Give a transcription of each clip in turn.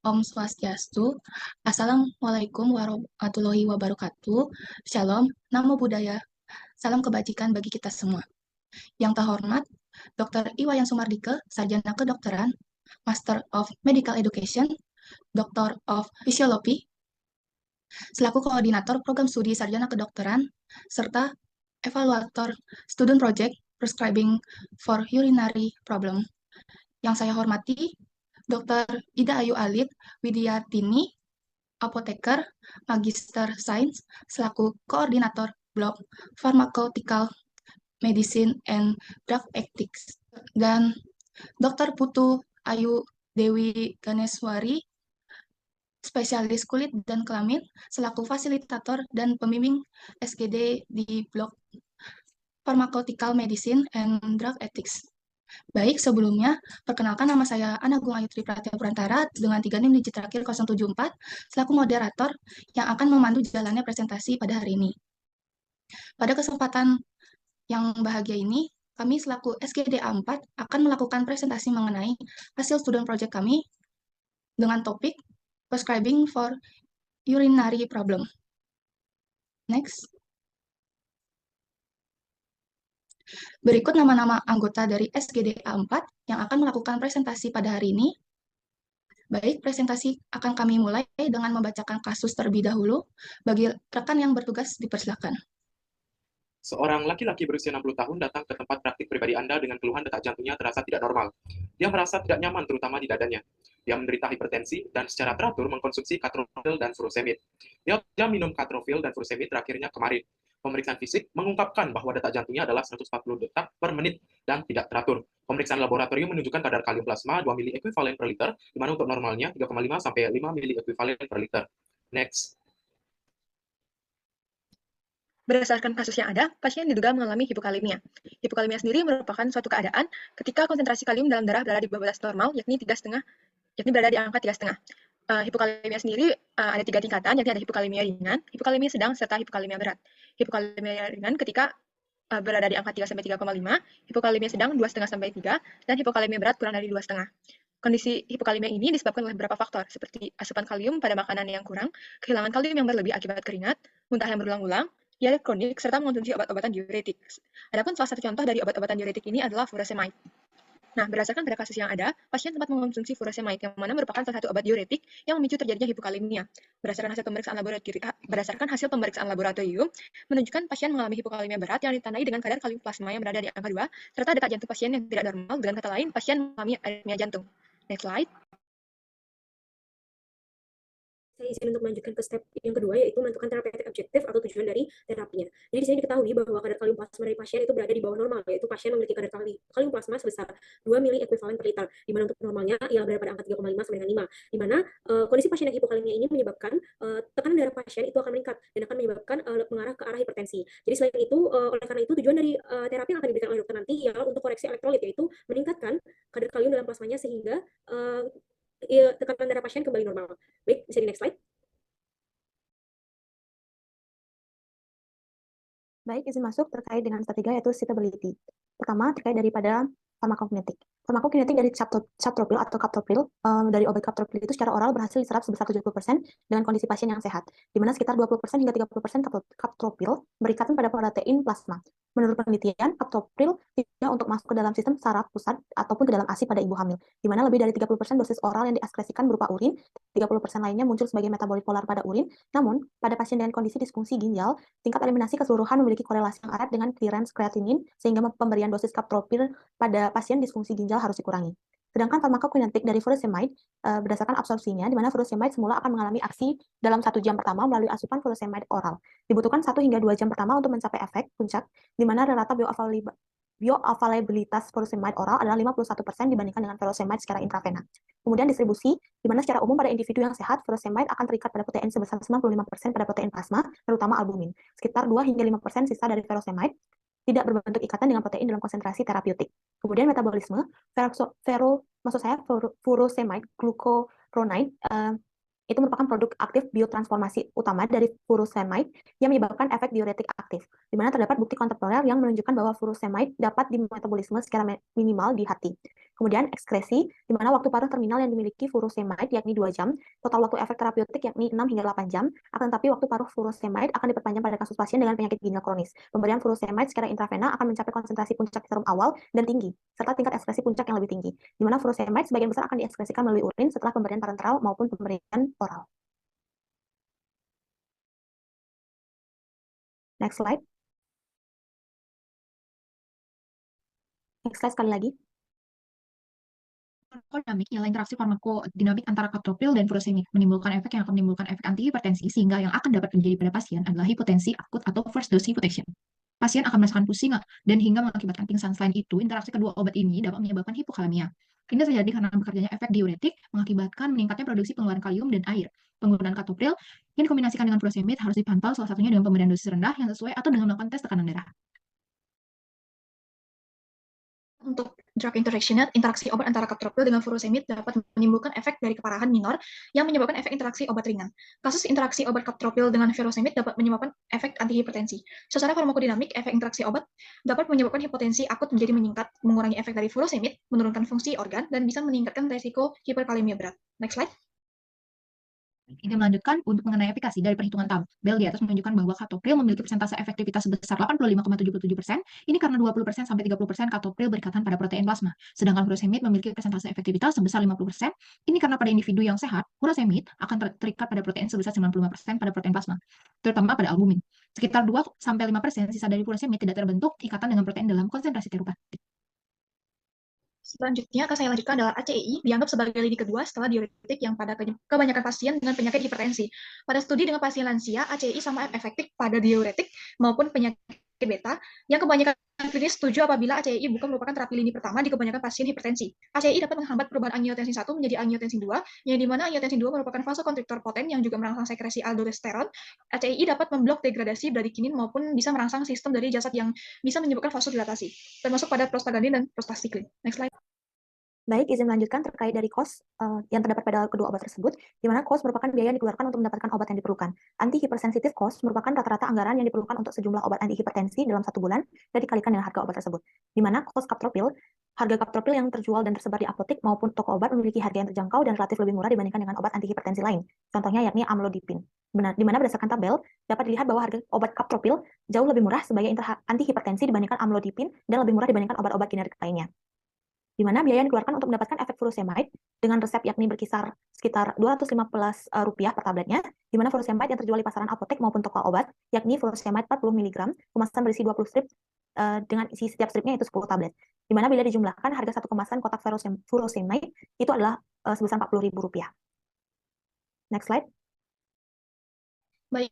Om Swastiastu. Assalamualaikum warahmatullahi wabarakatuh. Shalom, Namo Buddhaya. Salam kebajikan bagi kita semua. Yang terhormat, Dr. Iwayan Sumardike, Sarjana Kedokteran, Master of Medical Education, Doctor of Physiology, selaku Koordinator Program Studi Sarjana Kedokteran, serta Evaluator Student Project Prescribing for Urinary Problem. Yang saya hormati, Dr. Ida Ayu Alit Widiartini, apoteker, Magister Sains, selaku Koordinator Blok Pharmaceutical Medicine and Drug Ethics, dan Dr. Putu Ayu Dewi Ganeswari, spesialis kulit dan kelamin, selaku fasilitator dan pembimbing SGD di Blok Pharmaceutical Medicine and Drug Ethics. Baik, sebelumnya, perkenalkan nama saya Ana Gung Ayu Tripratia Purantara dengan 3 NIM digit terakhir 074 selaku moderator yang akan memandu jalannya presentasi pada hari ini. Pada kesempatan yang bahagia ini, kami selaku SGDA 4 akan melakukan presentasi mengenai hasil student project kami dengan topik Prescribing for Urinary Problem. Next. Berikut nama-nama anggota dari SGDA 4 yang akan melakukan presentasi pada hari ini. Baik, presentasi akan kami mulai dengan membacakan kasus terlebih dahulu. Bagi rekan yang bertugas, dipersilakan. Seorang laki-laki berusia 60 tahun datang ke tempat praktik pribadi Anda dengan keluhan detak jantungnya terasa tidak normal. Dia merasa tidak nyaman terutama di dadanya. Dia menderita hipertensi dan secara teratur mengkonsumsi katrofil dan furosemid. Dia minum katrofil dan furosemid terakhirnya kemarin. Pemeriksaan fisik mengungkapkan bahwa detak jantungnya adalah 140 detak per menit dan tidak teratur. Pemeriksaan laboratorium menunjukkan kadar kalium plasma 2 mili ekuivalen per liter, di mana untuk normalnya 3,5 sampai 5 mili ekuivalen per liter. Next. Berdasarkan kasus yang ada, pasien diduga mengalami hipokalemia. Hipokalemia sendiri merupakan suatu keadaan ketika konsentrasi kalium dalam darah berada di bawah batas normal, yakni berada di angka 3,5. Hipokalemia sendiri ada 3 tingkatan, yakni ada hipokalemia ringan, hipokalemia sedang, serta hipokalemia berat. Hipokalemia ringan ketika berada di angka 3 sampai 3,5, hipokalemia sedang 2,5 sampai 3, dan hipokalemia berat kurang dari 2,5. Kondisi hipokalemia ini disebabkan oleh beberapa faktor, seperti asupan kalium pada makanan yang kurang, kehilangan kalium yang berlebih akibat keringat, muntah yang berulang-ulang, diare kronik, serta mengonsumsi obat-obatan diuretik. Adapun salah satu contoh dari obat-obatan diuretik ini adalah furosemide. Nah, berdasarkan pada kasus yang ada, pasien sempat mengonsumsi furosemide, yang mana merupakan salah satu obat diuretik yang memicu terjadinya hipokalemia. Berdasarkan hasil pemeriksaan laboratorium, menunjukkan pasien mengalami hipokalemia berat yang ditandai dengan kadar kalium plasma yang berada di angka 2, serta detak jantung pasien yang tidak normal, dengan kata lain, pasien mengalami aritmia jantung. Next slide. Saya izin untuk melanjutkan ke step yang kedua, yaitu menentukan terapeutik objektif atau tujuan dari terapinya. Jadi di sini diketahui bahwa kadar kalium plasma dari pasien itu berada di bawah normal, yaitu pasien memiliki kadar kalium plasma sebesar 2 mili ekuivalen per liter, di mana untuk normalnya ialah berada pada angka 3,5 sampai dengan 5, di mana kondisi pasien yang hipokalemia ini menyebabkan tekanan darah pasien itu akan meningkat dan akan menyebabkan mengarah ke arah hipertensi. Jadi selain itu, oleh karena itu tujuan dari terapi yang akan diberikan oleh dokter nanti ialah untuk koreksi elektrolit, yaitu meningkatkan kadar kalium dalam plasmanya sehingga tekanan darah pasien kembali normal. Baik, bisa di next slide. Baik, izin masuk terkait dengan step 3 yaitu suitability. Pertama, terkait daripada farmakokinetik. Farmakokinetik dari captopril atau captopril dari obat captopril itu secara oral berhasil diserap sebesar 70% dengan kondisi pasien yang sehat, di mana sekitar 20% hingga 30% captopril berikatan pada protein plasma. Menurut penelitian, captopril tidak untuk masuk ke dalam sistem saraf pusat ataupun ke dalam ASI pada ibu hamil, di mana lebih dari 30% dosis oral yang diekskresikan berupa urin, 30% lainnya muncul sebagai metabolit polar pada urin. Namun, pada pasien dengan kondisi disfungsi ginjal, tingkat eliminasi keseluruhan memiliki korelasi yang erat dengan clearance kreatinin, sehingga pemberian dosis captopril pada pasien disfungsi ginjal harus dikurangi. Sedangkan farmakokinetik dari furosemide berdasarkan absorpsinya, di mana furosemide semula akan mengalami aksi dalam 1 jam pertama melalui asupan furosemide oral. Dibutuhkan 1 hingga 2 jam pertama untuk mencapai efek puncak, di mana rata bioavailabilitas furosemide oral adalah 51% dibandingkan dengan furosemide secara intravena. Kemudian distribusi, di mana secara umum pada individu yang sehat, furosemide akan terikat pada protein sebesar 95% pada protein plasma, terutama albumin. Sekitar 2 hingga 5% sisa dari furosemide tidak berbentuk ikatan dengan protein dalam konsentrasi terapeutik. Kemudian metabolisme, furosemide glucuronide itu merupakan produk aktif biotransformasi utama dari furosemide yang menyebabkan efek diuretik aktif, di mana terdapat bukti kontemporer yang menunjukkan bahwa furosemide dapat dimetabolisme secara minimal di hati. Kemudian ekskresi, di mana waktu paruh terminal yang dimiliki furosemide yakni 2 jam, total waktu efek terapeutik yakni 6 hingga 8 jam, akan tetapi waktu paruh furosemide akan diperpanjang pada kasus pasien dengan penyakit ginjal kronis. Pemberian furosemide secara intravena akan mencapai konsentrasi puncak serum awal dan tinggi, serta tingkat ekskresi puncak yang lebih tinggi, di mana furosemide sebagian besar akan diekskresikan melalui urin setelah pemberian parenteral maupun pemberian oral. Next slide. Next slide sekali lagi. Farmakodinamik ialah interaksi farmakodinamik antara kaptopril dan furosemide, menimbulkan efek yang akan menimbulkan efek antihipertensi, sehingga yang akan dapat terjadi pada pasien adalah hipotensi akut atau first dose hypotension. Pasien akan merasakan pusing dan hingga mengakibatkan pingsan. Selain itu, interaksi kedua obat ini dapat menyebabkan hipokalemia. Ini terjadi karena bekerjanya efek diuretik, mengakibatkan meningkatnya produksi pengeluaran kalium dan air. Penggunaan kaptopril yang dikombinasikan dengan furosemide harus dipantau, salah satunya dengan pemberian dosis rendah yang sesuai atau dengan melakukan tes tekanan darah. Untuk drug interaction, interaksi obat antara kaptopril dengan furosemide dapat menimbulkan efek dari keparahan minor yang menyebabkan efek interaksi obat ringan. Kasus interaksi obat kaptopril dengan furosemide dapat menyebabkan efek antihipertensi. Secara farmakodinamik, efek interaksi obat dapat menyebabkan hipotensi akut menjadi meningkat, mengurangi efek dari furosemide, menurunkan fungsi organ, dan bisa meningkatkan resiko hiperkalemia berat. Next slide. Ini melanjutkan untuk mengenai efikasi dari perhitungan tabel di atas menunjukkan bahwa kaptopril memiliki persentase efektivitas sebesar 85,77%. Ini karena 20% sampai 30% kaptopril berikatan pada protein plasma. Sedangkan furosemide memiliki persentase efektivitas sebesar 50%. Ini karena pada individu yang sehat, furosemide akan terikat pada protein sebesar 95% pada protein plasma, terutama pada albumin. Sekitar 2-5% sisa dari furosemide tidak terbentuk ikatan dengan protein dalam konsentrasi terupatik. Selanjutnya akan saya lanjutkan adalah ACEI, dianggap sebagai lini kedua setelah diuretik yang pada kebanyakan pasien dengan penyakit hipertensi. Pada studi dengan pasien lansia, ACEI sama efektif pada diuretik maupun penyakit beta, yang kebanyakan klinis setuju apabila ACEI bukan merupakan terapi lini pertama di kebanyakan pasien hipertensi. ACEI dapat menghambat perubahan angiotensin 1 menjadi angiotensin 2, yang dimana angiotensin 2 merupakan vasokonstriktor poten yang juga merangsang sekresi aldosteron. ACEI dapat memblok degradasi bradikinin maupun bisa merangsang sistem dari jasad yang bisa menyebabkan vasodilatasi, termasuk pada prostaglandin dan prostacyclin. Next slide. Baik, izin melanjutkan terkait dari cost yang terdapat pada kedua obat tersebut, di mana cost merupakan biaya yang dikeluarkan untuk mendapatkan obat yang diperlukan. Antihipersensitif cost merupakan rata-rata anggaran yang diperlukan untuk sejumlah obat antihipertensi dalam 1 bulan dan dikalikan dengan harga obat tersebut. Di mana cost kaptropil, harga kaptropil yang terjual dan tersebar di apotek maupun toko obat memiliki harga yang terjangkau dan relatif lebih murah dibandingkan dengan obat antihipertensi lain. Contohnya yakni amlodipin. Di mana berdasarkan tabel dapat dilihat bahwa harga obat kaptropil jauh lebih murah sebagai antihipertensi dibandingkan amlodipin dan lebih murah dibandingkan obat-obat generik lainnya. Di mana biaya yang dikeluarkan untuk mendapatkan efek furosemide dengan resep yakni berkisar sekitar Rp215 per tabletnya, di mana furosemide yang terjual di pasaran apotek maupun toko obat, yakni furosemide 40 mg, kemasan berisi 20 strip, dengan isi setiap stripnya itu 10 tablet. Di mana bila dijumlahkan, harga satu kemasan kotak furosemide itu adalah sebesar Rp40.000. Next slide. Baik,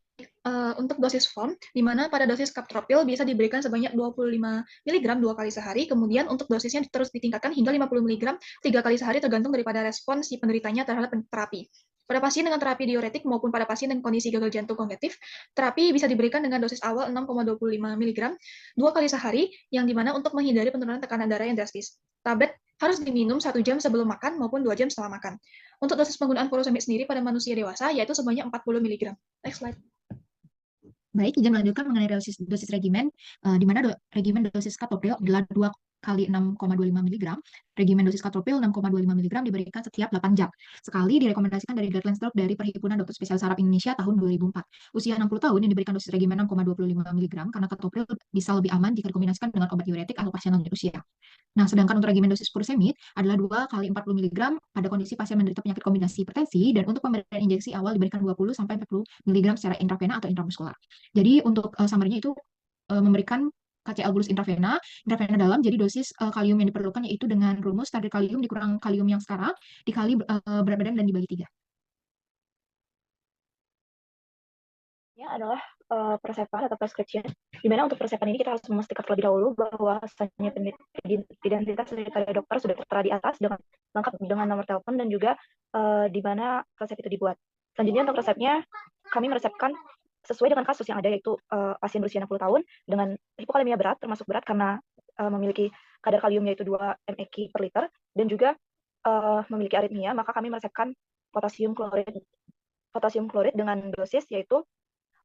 untuk dosis form, di mana pada dosis kaptropil bisa diberikan sebanyak 25 mg 2 kali sehari, kemudian untuk dosisnya terus ditingkatkan hingga 50 mg 3 kali sehari tergantung daripada respons si penderitanya terhadap terapi. Pada pasien dengan terapi diuretik maupun pada pasien dengan kondisi gagal jantung kongestif, terapi bisa diberikan dengan dosis awal 6,25 mg 2 kali sehari, yang dimana untuk menghindari penurunan tekanan darah yang drastis. Tablet harus diminum 1 jam sebelum makan maupun 2 jam setelah makan. Untuk dosis penggunaan furosemide sendiri pada manusia dewasa yaitu sebanyak 40 mg. Next slide. Baik, izin melanjutkan mengenai dosis regimen, di mana regimen dosis kaptopril adalah 2 kali 6,25 mg. Regimen dosis kaptropil 6,25 mg diberikan setiap 8 jam. Sekali direkomendasikan dari guidelines drug dari Perhimpunan Dokter Spesialis Saraf Indonesia tahun 2004. Usia 60 tahun yang diberikan dosis regimen 6,25 mg karena kaptopril bisa lebih aman jika dikombinasikan dengan obat diuretik atau pasien lanjut usia. Nah, sedangkan untuk regimen dosis furosemide adalah 2 kali 40 mg pada kondisi pasien menderita penyakit kombinasi hipertensi, dan untuk pemberian injeksi awal diberikan 20 sampai 40 mg secara intravena atau intramuskular. Jadi untuk summary-nya itu memberikan KCl bulus intravena dalam, jadi dosis kalium yang diperlukan yaitu dengan rumus target kalium dikurang kalium yang sekarang dikali berat badan dan dibagi 3. Ini adalah persepan atau prescription, di mana untuk persepan ini kita harus memastikan terlebih dahulu bahwa asalnya identitas daripada dokter sudah tertera di atas dengan lengkap dengan nomor telepon dan juga di mana resep itu dibuat. Selanjutnya untuk resepnya, kami meresepkan sesuai dengan kasus yang ada, yaitu pasien berusia 60 tahun dengan hipokalemia berat, termasuk berat karena memiliki kadar kalium yaitu 2 mEq per liter, dan juga memiliki aritmia, maka kami meresepkan potasium klorid dengan dosis yaitu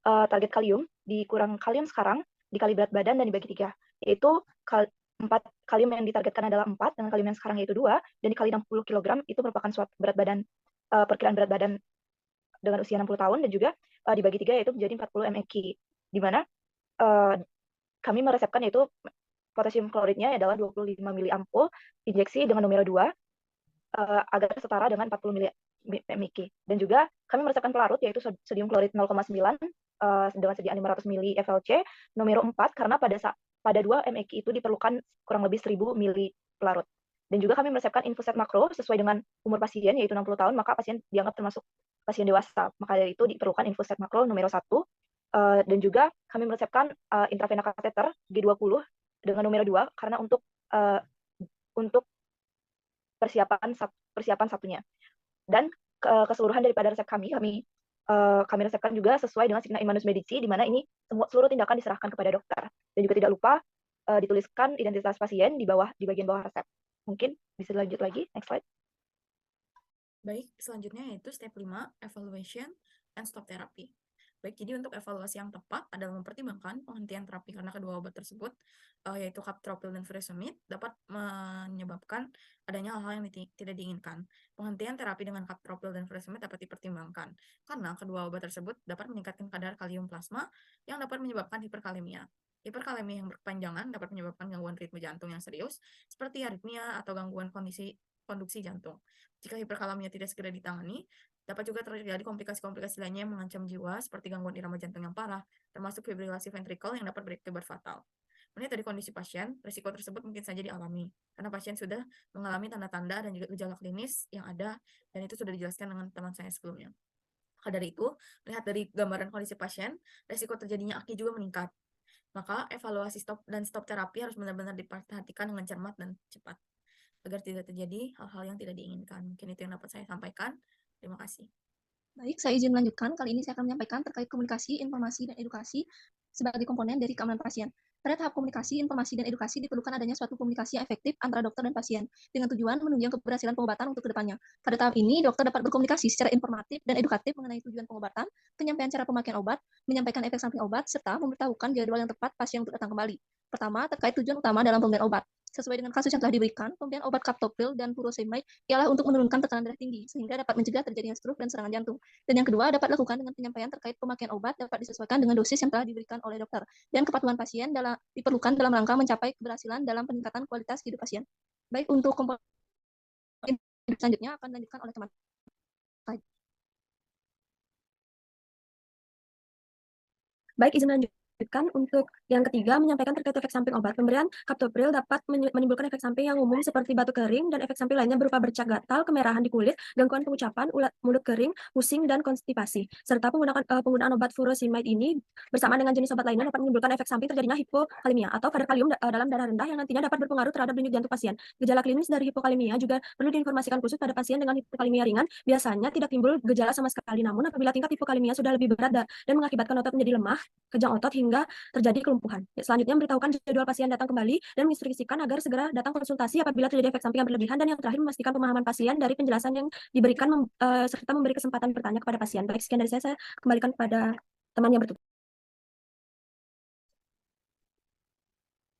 target kalium dikurang kalium sekarang dikali berat badan dan dibagi 3, yaitu kalium yang ditargetkan adalah 4, dengan kalium yang sekarang yaitu 2, dan dikali 60 kg itu merupakan suatu perkiraan berat badan dengan usia 60 tahun, dan juga dibagi 3 yaitu menjadi 40 mEq, di mana kami meresepkan yaitu potasium kloridnya adalah 25 miliampul injeksi dengan numero 2 agar setara dengan 40 mEq. Dan juga kami meresepkan pelarut yaitu sodium klorid 0,9 dengan sediaan 500 mili FLC numero 4 karena pada 2 mEq itu diperlukan kurang lebih 1000 mili pelarut. Dan juga kami meresepkan infuset makro sesuai dengan umur pasien yaitu 60 tahun, maka pasien dianggap termasuk pasien dewasa. Maka dari itu diperlukan infuset makro numero 1. Dan juga kami meresepkan intravena kateter G20 dengan numero 2 karena untuk persiapan satunya. Dan keseluruhan daripada resep kami resepkan juga sesuai dengan Signa Immanus Medici, di mana ini seluruh tindakan diserahkan kepada dokter. Dan juga tidak lupa dituliskan identitas pasien di bagian bawah resep. Mungkin bisa lanjut lagi, next slide. Baik, selanjutnya yaitu step 5, evaluation and stop therapy. Baik, jadi untuk evaluasi yang tepat adalah mempertimbangkan penghentian terapi karena kedua obat tersebut, yaitu captopril dan furosemide, dapat menyebabkan adanya hal-hal yang tidak diinginkan. Penghentian terapi dengan captopril dan furosemide dapat dipertimbangkan karena kedua obat tersebut dapat meningkatkan kadar kalium plasma yang dapat menyebabkan hiperkalemia. Hiperkalemia yang berkepanjangan dapat menyebabkan gangguan ritme jantung yang serius, seperti aritmia atau gangguan konduksi jantung. Jika hiperkalemia tidak segera ditangani, dapat juga terjadi komplikasi-komplikasi lainnya yang mengancam jiwa, seperti gangguan irama jantung yang parah, termasuk fibrilasi ventrikel yang dapat berakibat fatal. Melihat dari kondisi pasien, risiko tersebut mungkin saja dialami, karena pasien sudah mengalami tanda-tanda dan juga gejala klinis yang ada, dan itu sudah dijelaskan dengan teman saya sebelumnya. Maka dari itu, melihat dari gambaran kondisi pasien, risiko terjadinya AKI juga meningkat. Maka evaluasi stop terapi harus benar-benar diperhatikan dengan cermat dan cepat, agar tidak terjadi hal-hal yang tidak diinginkan. Mungkin itu yang dapat saya sampaikan. Terima kasih. Baik, saya izin melanjutkan. Kali ini saya akan menyampaikan terkait komunikasi, informasi, dan edukasi sebagai komponen dari keamanan pasien. Pada tahap komunikasi, informasi, dan edukasi diperlukan adanya suatu komunikasi yang efektif antara dokter dan pasien, dengan tujuan menunjang keberhasilan pengobatan untuk kedepannya. Pada tahap ini, dokter dapat berkomunikasi secara informatif dan edukatif mengenai tujuan pengobatan, penyampaian cara pemakaian obat, menyampaikan efek samping obat, serta memberitahukan jadwal yang tepat pasien untuk datang kembali. Pertama, terkait tujuan utama dalam pemberian obat. Sesuai dengan kasus yang telah diberikan, pemberian obat captopril dan furosemide ialah untuk menurunkan tekanan darah tinggi, sehingga dapat mencegah terjadinya stroke dan serangan jantung. Dan yang kedua, dapat dilakukan dengan penyampaian terkait pemakaian obat dapat disesuaikan dengan dosis yang telah diberikan oleh dokter. Dan kepatuhan pasien diperlukan dalam rangka mencapai keberhasilan dalam peningkatan kualitas hidup pasien. Baik, untuk komponen selanjutnya akan dilanjutkan oleh teman. Baik, izin lanjutkan untuk yang ketiga, menyampaikan terkait efek samping obat. Pemberian captopril dapat menimbulkan efek samping yang umum seperti batuk kering dan efek samping lainnya berupa bercak gatal, kemerahan di kulit, gangguan pengucapan, mulut kering, pusing, dan konstipasi. Serta penggunaan obat furosemide ini bersama dengan jenis obat lainnya dapat menimbulkan efek samping terjadinya hipokalemia atau kadar kalium dalam darah rendah yang nantinya dapat berpengaruh terhadap denyut jantung pasien. Gejala klinis dari hipokalemia juga perlu diinformasikan khusus pada pasien dengan hipokalemia ringan. Biasanya tidak timbul gejala sama sekali, namun apabila tingkat hipokalemia sudah lebih berat dan mengakibatkan otot menjadi lemah, kejang otot hingga terjadi kelumpuhan. Selanjutnya, memberitahukan jadwal pasien datang kembali dan menginstruksikan agar segera datang konsultasi apabila terjadi efek samping yang berlebihan. Dan yang terakhir, memastikan pemahaman pasien dari penjelasan yang diberikan serta memberi kesempatan bertanya kepada pasien. Baik, sekian dari saya kembalikan kepada teman yang bertugas.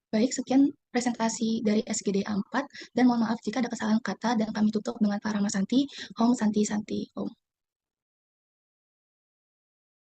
Baik, sekian presentasi dari SGD 4, dan mohon maaf jika ada kesalahan kata, dan kami tutup dengan Para Masanti, Om Santi Santi Om.